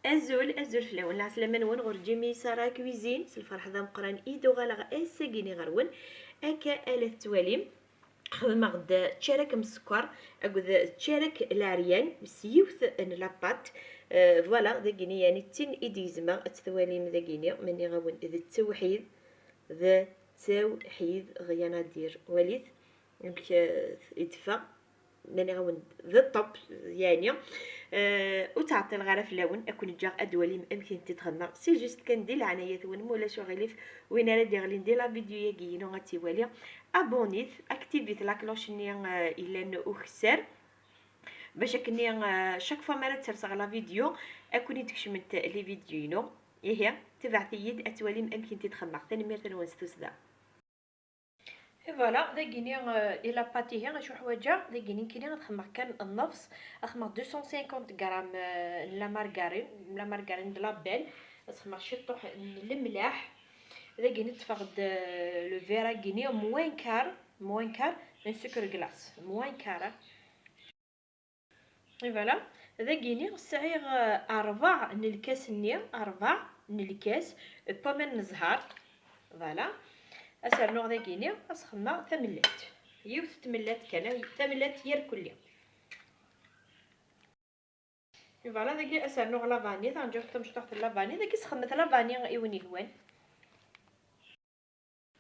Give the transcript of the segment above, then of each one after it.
ازول فلاون العسلامه نون غور جيمي سارا كويزين الفرح ذا مقران ايدو غالغ اساكيني غرون اكا الف تواليم خدمة غدا تشارك مسكر اكو تشارك لاريان سيوث ان لاباط فوالا ذاكيني يعني تين ايديزما التواليم ذاكيني مني غاون ذا التوحيد ذا التوحيد غيانا دير وليد يمك يدفع ماني غاون ذا الطب يعني وتعطي الغرف لون اكون جا ادوالي امكن تتغنى سي جوست كندير العنايه ثون مولا شو غليف وين راه دير ندير لا فيديو ياكينو غاتي واليا ابونيت اكتيفيت لا كلوش ني الا اوخسر باش كني شاك فوا ما ترسغ لا فيديو اكون تكشمت لي فيديو هي تبعثي يد اتوالي امكن تتخمر ثاني مير تنوانستوس دا فوالا داكيني الى باتي هي شو حوايجه داكيني كاينين غتخمر كان النفس اخمر 250 غرام لا مارغارين د لابيل تخمر شي طوح الملاح داكيني تفقد لو فيرا كيني موين كار من سكر كلاص موين كار فوالا داكيني صعيغ 4 من الكاس من الكاس بومن نزهار فوالا اسر نوع داكيني اسخما ثملات يوث تملات كان ثملات ير كلي فوالا داكي اسر نوع لافاني تنجيو حتى مشطوح لافاني داكي سخمت لافاني ايوني لوان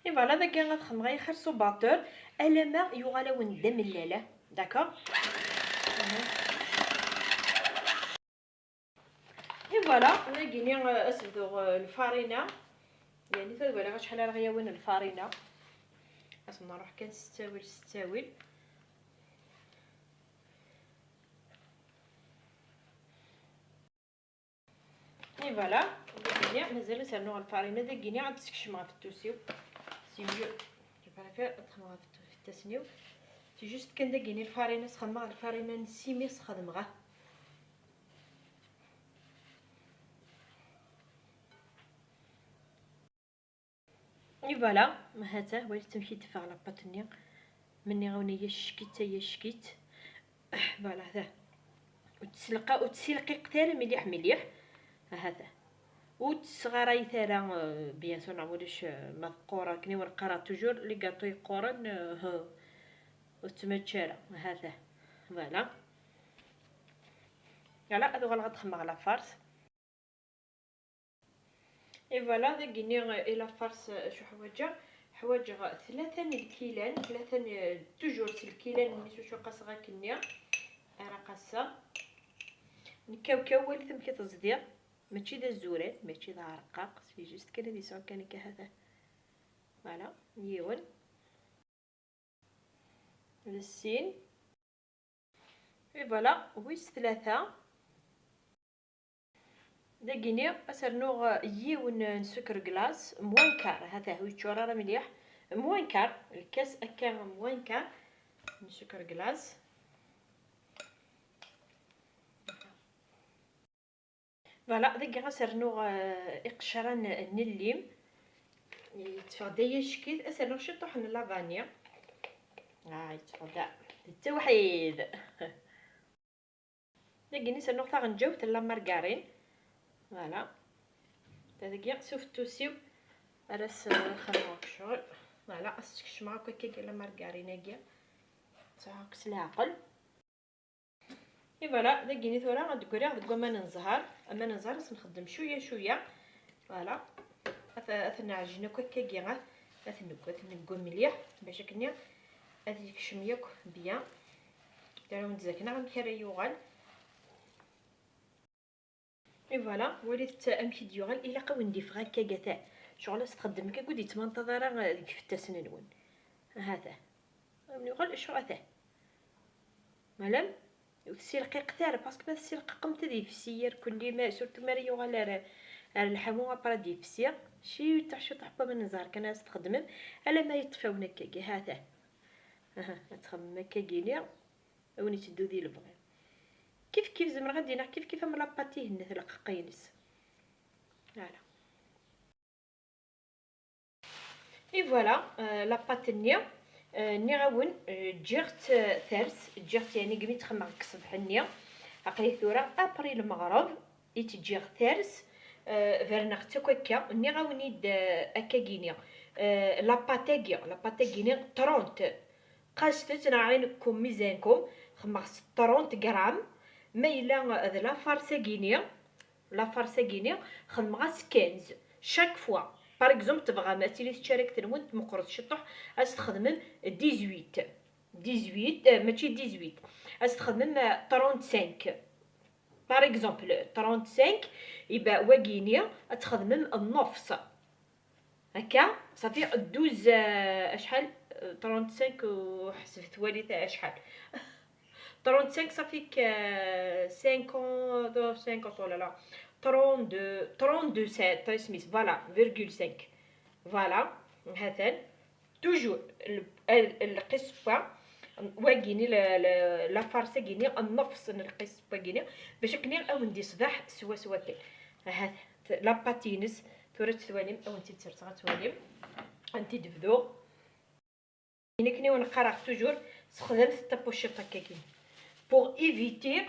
فوالا داكي غتخم غيخرسو باطور الا ما يغالون دم اللاله داكوغ فوالا داكيني اسدو الفارينه يعني تدوي شحال راه غياون الفارينه اصلا نروح كان ستاويل فوالا داكيني مازال سالنو الفارينه داكيني عاد تكشمها في التوسيو سي ميو بريفير تخمها في التسنيو سي جوست كان داكيني الفارينه سخمها الفارينه نسيمي سخدمغا فوالا هاتا وليت تمشي تفاغ لاباطنيا مني غاوني يا شكيت فوالا هذا وتسلقي قتال مليح هذا وتصغراي ثرا بيان سور نعملوش مذقوره كني ورقرا توجور لي غاطو يقورن وتمتشرا هذا فوالا يلا هذو غنخمر على فارس فوالا داكيني الى فارس شو حوايج 3 من الكيلان 3 توجور الكيلان ملي شو قاصغا كنيا راه قاصه نكاوكاو ثم كي تصدير ماشي دا الزورات ماشي دا رقاق سي جوست كان هادي سوا كان هذا فوالا يون للسين فوالا ويس 3 داكيني اسرنو يون سكر كلاص موان كار هذا هو يتشورى راه مليح موان كار الكاس اكا موان كار من سكر كلاص فوالا داكي غاسرنو اقشران نليم يتفغدا شكيت اسرنو شي طوح من لافانيا يتفغدا التوحيد داكي سرنو ثا غنجاوت لا مارغارين فوالا داكي سوف التوسيو راس خدمه الشغل فوالا استكشمها هكا لا مارغاريناكيا تعاكس العقل فوالا داكيني ثورا غدكوري غدكو ما نزهر اما نزهر نخدم شويه فوالا نعجنو هكا نكو مليح باش كني هذيك الشميه بيان دارو نتزكنا غنكري يوغال فوالا وليت امشي ديوغال الا قاو نديف هكا كاع شغل استخدم هكا كودي تمنتظره ديك في التسنن نون هذا من يغال شو هذا مالام وتسيلقي قثار باسكو ما تسيلق قمت دي فسير كل ما سورتو ماري يوغال راه الحمو ابرا دي فسير شي تاع شي طحبه من الزهر كان استخدم على ما يطفاونا كاكي هذا تخمم كاكينيا وني تدو دي البغي كيف زعما غادي نع كيف من لاباتيه نثلق قينس فوالا فوالا لاباتنيا نغاون جيرت ثرس جيرت يعني قميت خمر الصبح النيا عقلي ثورة ابري المغرب يتجي ثارس فيرنا تكوكا ني غاونيد اكاكينيا لاباتاكينيا 30 قاستت عينكم ميزانكم خمس 30 غرام. ما الا هاد لا فارساكينيا خمس 15 شاك فوا. باغ اكزومبل تبغى مثلا تشارك تنوت مقرص شطح استخدم 18 ماشي 18 استخدم 35. باغ اكزومبل 35 يبقى واكينيا تخدم النص هكا صافي 12 اشحال 35 وحسبت والي تاع شحال 35 صافيك 50 ولا لا 32 7 سميت فوالا فيرغول 5 فوالا هذا توجور القصبه واكيني لا فارسه كيني النفس القصبه كيني باش كني او ندي صباح سوا كي هذا لا باتينس ثورت ثواني او انت ترتغ ثواني انت تبدو كني ونقرا توجور استخدمت الطابوشيط هكاكين بوغ ايفيتي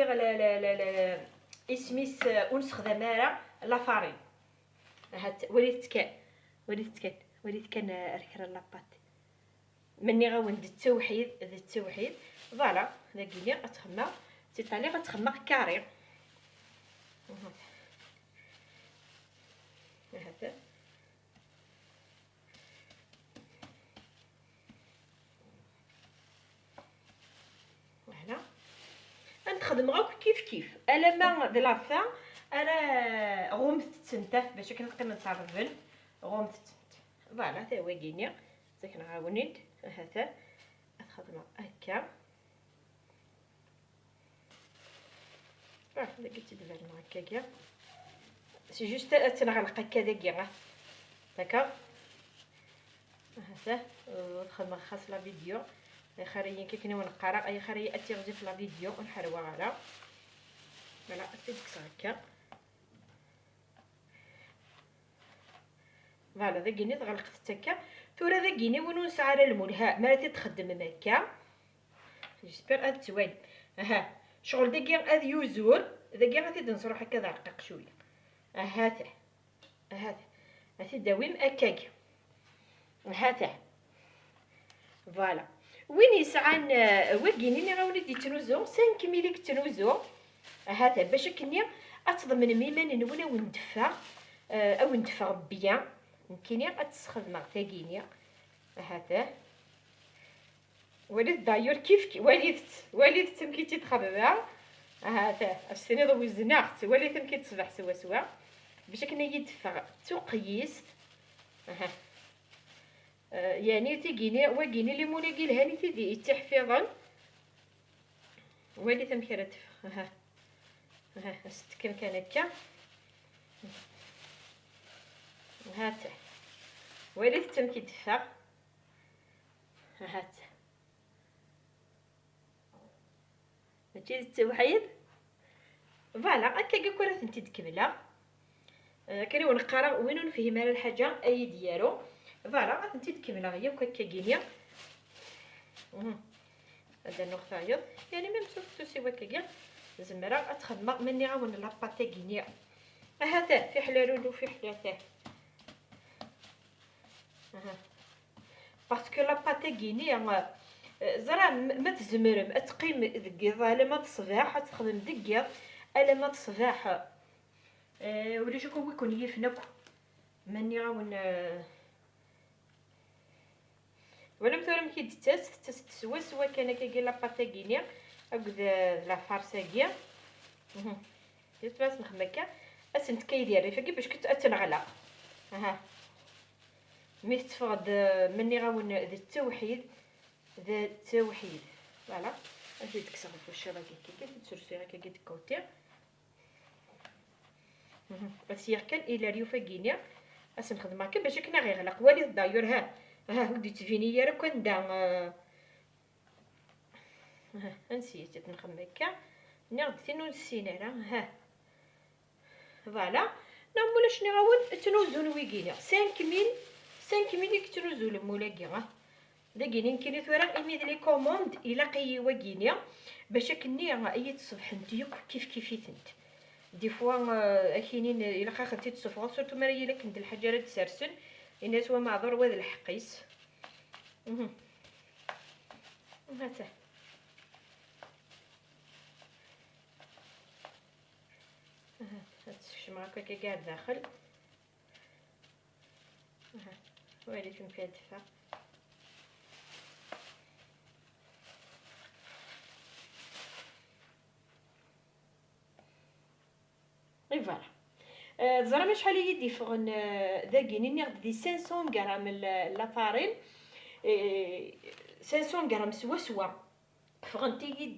لا اسميس ونستخدم لا فارين هاد وليت كان ركر لاباط مني غاوند التوحيد فوالا داكيني غتخمر تيطالي غتخمر كاري هذا فوالا غنخدم غير كيف الا ما د لا فان انا غمت تنته باش كنلقى نتعرفن غمت تنت فوالا تا هو كينيا زيك نعاونيد هذا نخدم هكا راه قلت دابا هكاكيا سي جوست تنغلق هكا داكيا داكا هذا نخدم خاص لا فيديو خريين كي كنا ونقرا اي خري اتيغزي في لا فيديو ونحروا على فوالا تيكس هكا فوالا داكيني تغلقت هكا ثورا داكيني ونونس على الملها ما تخدم هكا جيسبر هاد زوين ها شغل داكيا هاد يوزور داكيا غادي نصرو هكا رقيق شويه هذا غادي داويم هكاك هذا فوالا وين يسعان واكيني غاولي تنوزو 5 ملي تنوزو هذا باش كني اتصدمن ميمان نونا وندفع او ندفع بيان يمكن غتستخدم تاكينيا هذا وليت دايور كيف وليت تم كي تخدم هذا السنه دوزناخت وليت تم كي تصبح سوا باش كنا يدفع تقيس يعني تيجيني واكيني لي مولاكي الهاني تيدي تحفيظا وليت تم كي ها است كم كان هكا هاتا وليت تم كي دفع هاتا ماشي التوحيد فوالا هكا كون انت تكملها كاني ونقرا وين نفهم على الحاجه اي ديالو فوالا انت تكملها هي وكا كينيا هذا النقطه عيط يعني ميم سوف سوا كيا زمرا اتخدم مني غاون لاباطي كينيا هذا في حلالو وفي حلاته باسكو لاباطي كينيا زرا ما تزمرم تقيم دقيقه الا ما تصباح تخدم دقيقه الا ما تصباح ولا شكون يكون يفنك مني غاون ولا مثلا كي تسوى سوا كان كي لاباطي كينيا اكد لا فارساكيا جيت باس نخمكا اسنت كيدير ريفاكي باش كنت اتنغلق مي تفقد مني غاون ذا التوحيد فوالا اجي تكسر في الشبكه كي تسرسي هكا كي تكوتي اسير كان الى ريوفاكينيا اس نخدم هكا باش كنا غيغلق والي دايور ها ودي تفيني راه كان دا نسيت نخمم هكا نغدتي نسينا راه فوالا نعمل شنو غاون تنوزو ويكينا 5 ميل كتنوزو المولاكي داكيني كاين ثورا ايميد لي كوموند الى قي واكينيا باش كني اي تصبح نتيك كيف كيفيت انت دي فوا اكينين الا خدتي تصفغ سورتو مريا الا كنت الحاجه راه تسرسل الناس هو معذور وهذا الحقيس. هاته هتشم هكا كاع داخل. وليتم فيها الدفا. اي فوالا. زعما شحال يدي فغن داكيني ناخد دي 500 غرام لا فارين، 500 غرام سوا فغن تيجي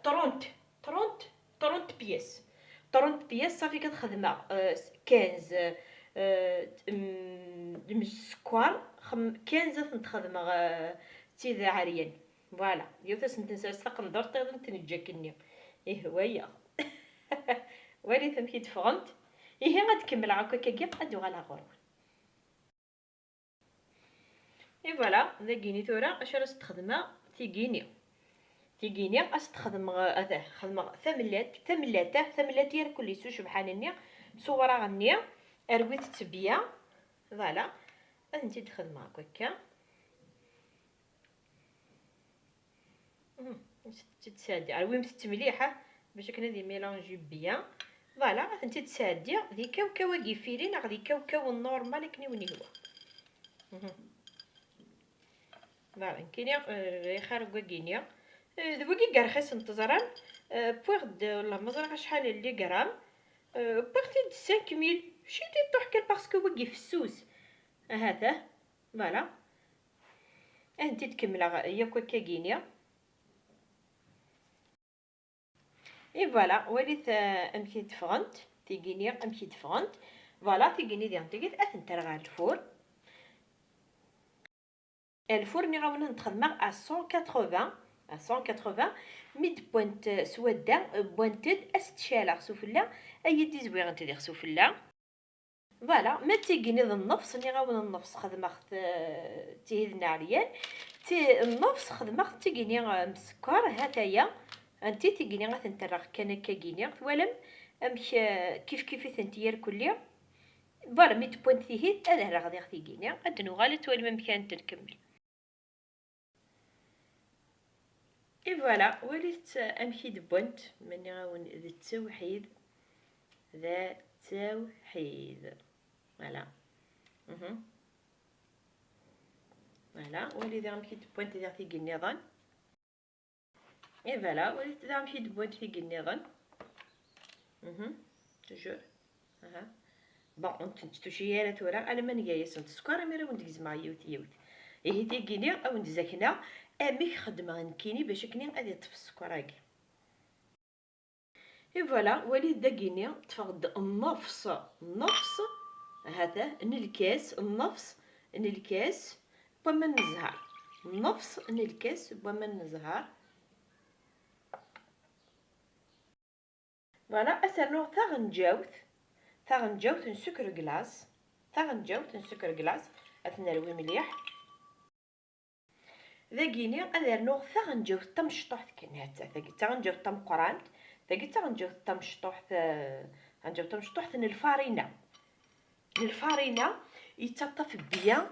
30 30 بياس 30 بياس صافي كتخدمها 15 السكر 15 تخدمها تيدا عريان. فوالا يوثس نتنسى قندر تقدر تنجاكني ايه هوايا. ولي تمشي تفغنت هي غتكمل هكا كيف غادو على غرور. اي فوالا داكيني ثورا اش راه تخدمها تيجيني استخدم هذا خدمه ثملات ديال كل سو سبحان صوره غني ارويت تبيا. فوالا انت تخدم هكاك تتسادي على وين مليحه باش كنا دي ميلونجي بيان. فوالا انت تسادي ذي كاو كيفيرين غادي كاو النورمال كني وني هو. فوالا كاين خارج كينيا دبوكي كاع رخيص نتزران بوغد ولا مزرعه شحال اللي غرام بارتي د 5000 شي تحكي باسكو وكي فسوس هذا. فوالا انت تكملها هي كوكا كينيا. اي فوالا وليت امشي تفغنت تيجيني امشي تفغنت. فوالا تيجيني ديال تيجي اثنت راه الفور ني غاونا نتخدمها ا 180 ميد بوينت سودا بوينتد استشالا سفلا اي دي زويغ انت ديال سفلا. فوالا ما تيجيني النفس ني غاونا النفس خدمه تيهدنا عريان تي النفس خدمه تيجيني مسكر هاتايا انت تيجيني غتنترغ كان كاكيني ولم امش كيف ثنتير كليا. فوالا ميد بوينت فيه انا راه غادي تيجيني ادنو غالت ولا ممكن تنكمل. اي فوالا وليت امشي دبونت ماني غاون ذا التوحيد فوالا. فوالا وليت غنمشي دبونت ديال في النظام. اي فوالا وليت غنمشي دبونت في النظام توجور بون انت تشي هي تورا انا ما نجايس السكر مي راه نديز مع يوت ايه تيجيني او نزاكنا امي خدمه نكيني باش كني غادي طفي السكر هاكي. اي فوالا وليت داكيني تفقد النفس هذا الكاس بما الزهر نفس الكاس بما الزهر. فوالا اسرنو ثاغنجاوث نسكر كلاص اثنا روي مليح ذاكيني ادرنو ثاغنجاوث تمشطوح كنا حتى ثاغنجاوث تمقران ثاغنجاوث تمشطوح الفارينه يتطف بيان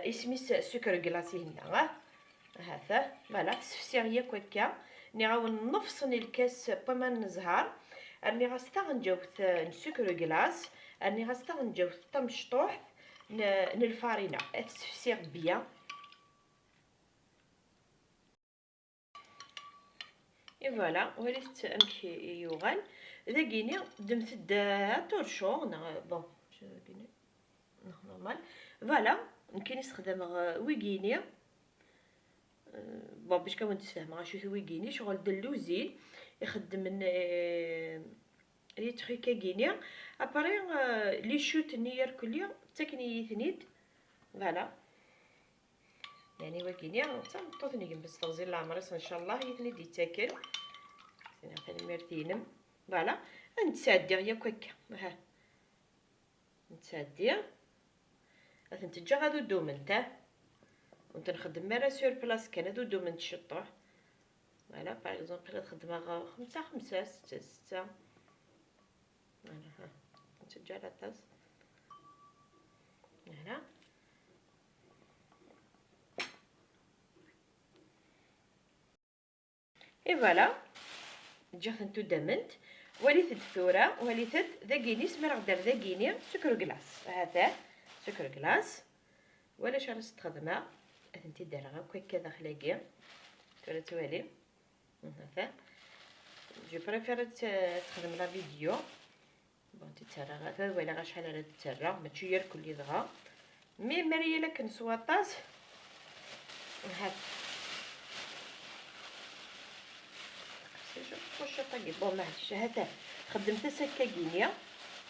اسميس سكر كلاصي هنا هذا فوالا تسفسيغيه كوكا ني غاون نفصن الكاس بما نزهر راني غاستغنجاوث نسكر كلاص راني غاستغنجاوث تمشطوح الفارينه تسفسيغ بيان. اي فوالا وليت امشي يوغان ذاكيني دمت تورشو بون نورمال. فوالا يمكن نستخدم ويكيني بون باش كون تفهم غاشو ويكيني شغل دلوزين يخدم من لي تريكا كينيا ابري لي شوت نير كليا تكني ثنيد. فوالا يعني وكينيا طوطني جنب تغزيل العمر ان شاء الله يثني دي تاكل ثاني مرتينم. فوالا نتسادي غيا كوكا ها نتسادي تنتجا هادو دومن تاع ونتنخدم مرة سور بلاص كان هادو دومن تشطوح فوالا باغ اكزومبل خدمه 5 6 فوالا ها نسجل الطاس هنا اي فوالا جات نتو دمنت وليت الثوره وليت ذاكيني سمر غدار ذاكيني سكر كلاص هذا سكر كلاص ولا شحال استخدمها انت دايره هكا داخلاكي ترى توالي هذا جو بريفير تخدم لا فيديو بون تترى هذا ولا غا شحال على تترى ماشي هي الكل دغا مي مريا الا كنسواطاز هاد واش طاقي بون معليش هذا خدمت سكاكينيا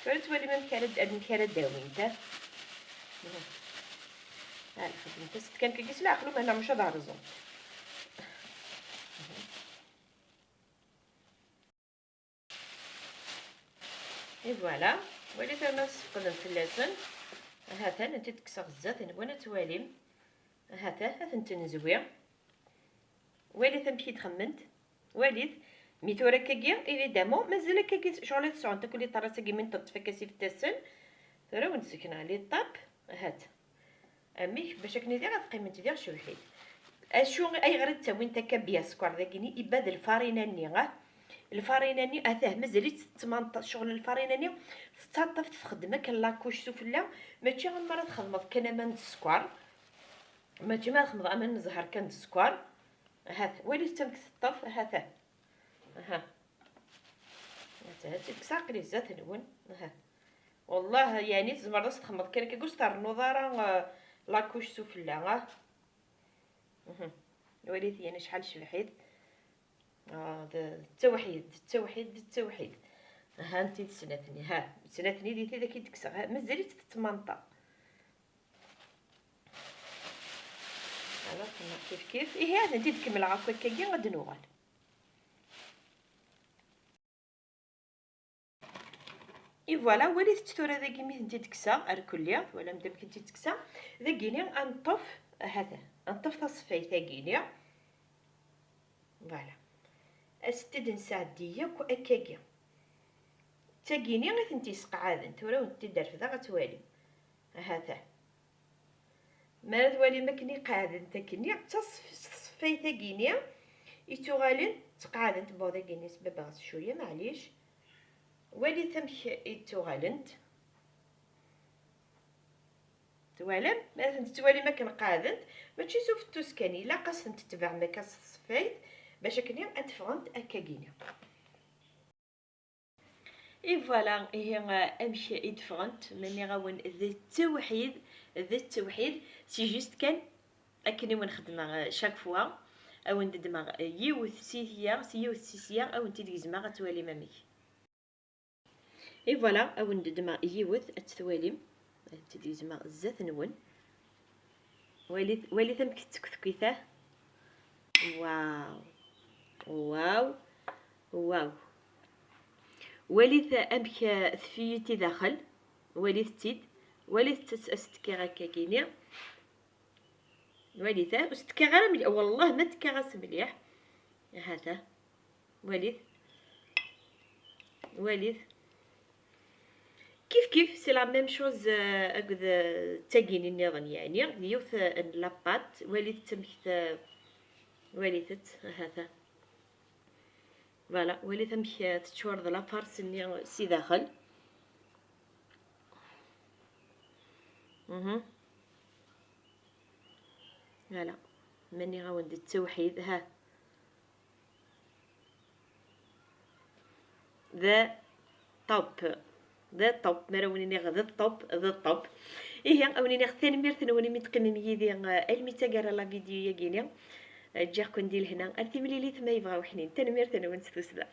ترى توالي ما مكاره داوين تا ها خدمت ست كان كيس لا عقلو هنا مش هذا رزون اي فوالا وليت انا نقدم في اللسان هذا انت تكسر الزيت وانا توالي هذا انت نزوي وليت نمشي تخمنت وليت ميتو راكاكيا الى دامو مازال كاكي شغل تسعون تاكلي طراسه من تفكاسي في التسن ترى ونسكن عليه الطاب هات امي باش كني دير غتقيم انت دير شويه حيت اشو اي غير تاوين تاكا بيا سكر داكيني يباد الفاريناني غا الفاريناني اثاه مازاليت تمنط شغل الفاريناني تطفت في خدمه لاكوش سفله ماشي غير مره تخدم كان من السكر ماشي ما نخدم من الزهر كان السكر هات وليت تمك تطف هذا ها هذا تكساقلي زات نون ها والله يعني زمرة تخمط كان كيقول تاع النظاره لاكوش سفله ها وليت يعني شحال شبحيت التوحيد ها انت تسناتني ها تسناتني ديتي داك يتكسر مازالي تتمنطا على كيف ايه هذا انت تكمل عافاك كي غادي نوغال اي فوالا وليت التورا داكي ملي انت تكسا اركليا ولا مدام كنتي تكسا داكيني انطف هذا انطف تصفي ثاكينيا فوالا استدن ساعديه كو اكاكيا تاكيني غير انت سقعاد انت ولا انت دار فدا غتوالي هذا ما توالي ما كني قاعد انت كني تصفي ثاكيني يتوغالين تقعد انت بوضا كيني سبب شويه معليش ولي ثمك يتوغالنت توالم ما تتوالي ما كنقادنت ماشي سوف التوسكاني لا قصنت تتبع ما كصفيت باش كني اتفغنت اكاكيني اي فوالا هي امشي يدفغنت ماني غاون ذا التوحيد سي جوست كان اكني ونخدم شاك فوا او ندمغ يوث سيسيا او انت ديزما غتوالي مامي اي فوالا او ندمغ يوث التوالي انت ديزما الزات نون ولي ثم كتكتكيته واو واو واو وليت امك ثفيتي داخل وليت تيد وليت استكي هكا كينيا وليت استكي غير مليح والله ما تكاغس مليح هذا وليت كيف سي لا ميم شوز اكد تاكيني النظام يعني يوث لاباط وليت تمك وليت هذا فوالا وليت تمك تشور لا فارس سي داخل فوالا ماني غاوند التوحيد ها ذا توب مراونيني غدا الطوب ايه اونيني ثاني مير ثاني متقمم يدي الميتا كارا لا فيديو يا كينيا جا كون ديال هنا ارتي ملي لي ثما يبغاو حنين ثاني مير ثاني ونستوسدا